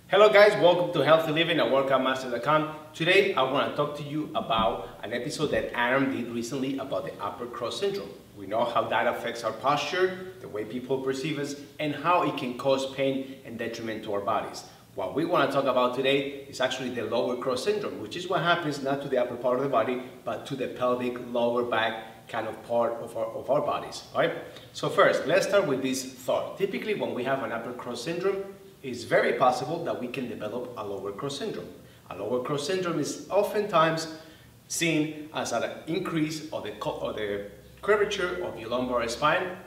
Hello guys, welcome to Healthy Living at WorkoutMaster.com. Today I want to talk to you about an episode that Adam did recently about the upper cross syndrome. We know how that affects our posture, the way people perceive us, and how it can cause pain and detriment to our bodies. What we want to talk about today is actually the lower cross syndrome, which is what happens not to the upper part of the body, but to the pelvic lower back kind of part of our bodies. All right? So first, let's start with this thought. Typically when we have an upper cross syndrome, it's very possible that we can develop a lower cross syndrome. A lower cross syndrome is oftentimes seen as an increase of the curvature of your lumbar spine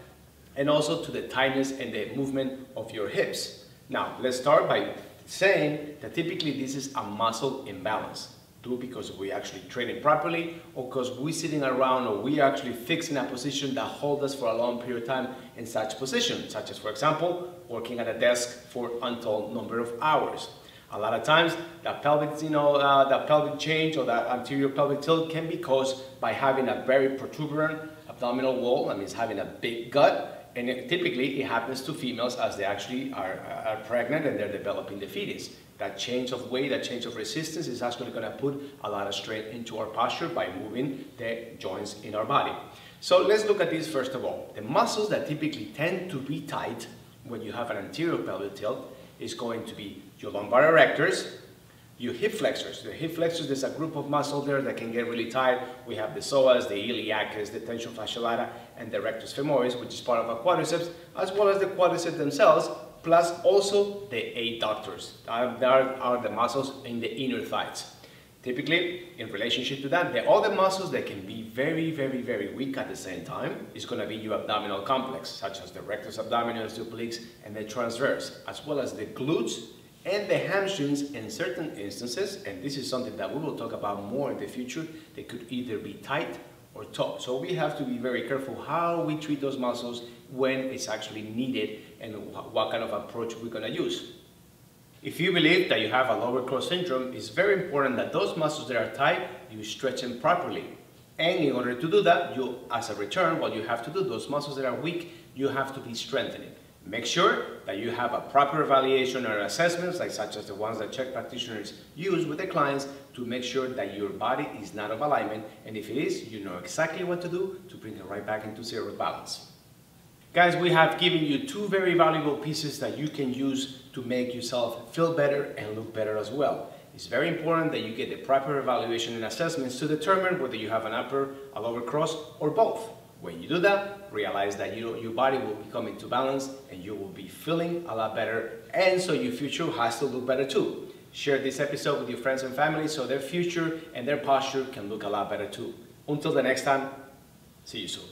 and also to the tightness and the movement of your hips. Now, let's start by saying that typically this is a muscle imbalance. Because we actually train it properly, or because we're sitting around, or we are actually fixed in a position that holds us for a long period of time in such position, such as, for example, working at a desk for untold number of hours. A lot of times, that pelvic, that pelvic change or that anterior pelvic tilt can be caused by having a very protuberant abdominal wall. That means having a big gut, and typically it happens to females as they actually are pregnant and they're developing the fetus. That change of weight, that change of resistance is actually going to put a lot of strain into our posture by moving the joints in our body. So let's look at this first of all. The muscles that typically tend to be tight when you have an anterior pelvic tilt is going to be your lumbar erectors, your hip flexors. The hip flexors, there's a group of muscles there that can get really tight. We have the psoas, the iliacus, the tension fasciae lata, and the rectus femoris, which is part of our quadriceps, as well as the quadriceps themselves, plus also the adductors. That are the muscles in the inner thighs. Typically, in relationship to that, the other muscles that can be very, very, very weak at the same time is going to be your abdominal complex, such as the rectus abdominis, the obliques, and the transverse, as well as the glutes and the hamstrings in certain instances, and this is something that we will talk about more in the future. They could either be tight or taut. So we have to be very careful how we treat those muscles when it's actually needed and what kind of approach we're going to use. If you believe that you have a lower cross syndrome, it's very important that those muscles that are tight, you stretch them properly. And in order to do that, as a return, what you have to do, those muscles that are weak, you have to be strengthening. Make sure that you have a proper evaluation or assessments, such as the ones that Czech practitioners use with their clients, to make sure that your body is not of alignment, and if it is, you know exactly what to do to bring it right back into zero balance. Guys, we have given you two very valuable pieces that you can use to make yourself feel better and look better as well. It's very important that you get the proper evaluation and assessments to determine whether you have an upper, a lower cross, or both. When you do that, realize that your body will come into balance and you will be feeling a lot better, and so your future has to look better too. Share this episode with your friends and family so their future and their posture can look a lot better too. Until the next time, see you soon.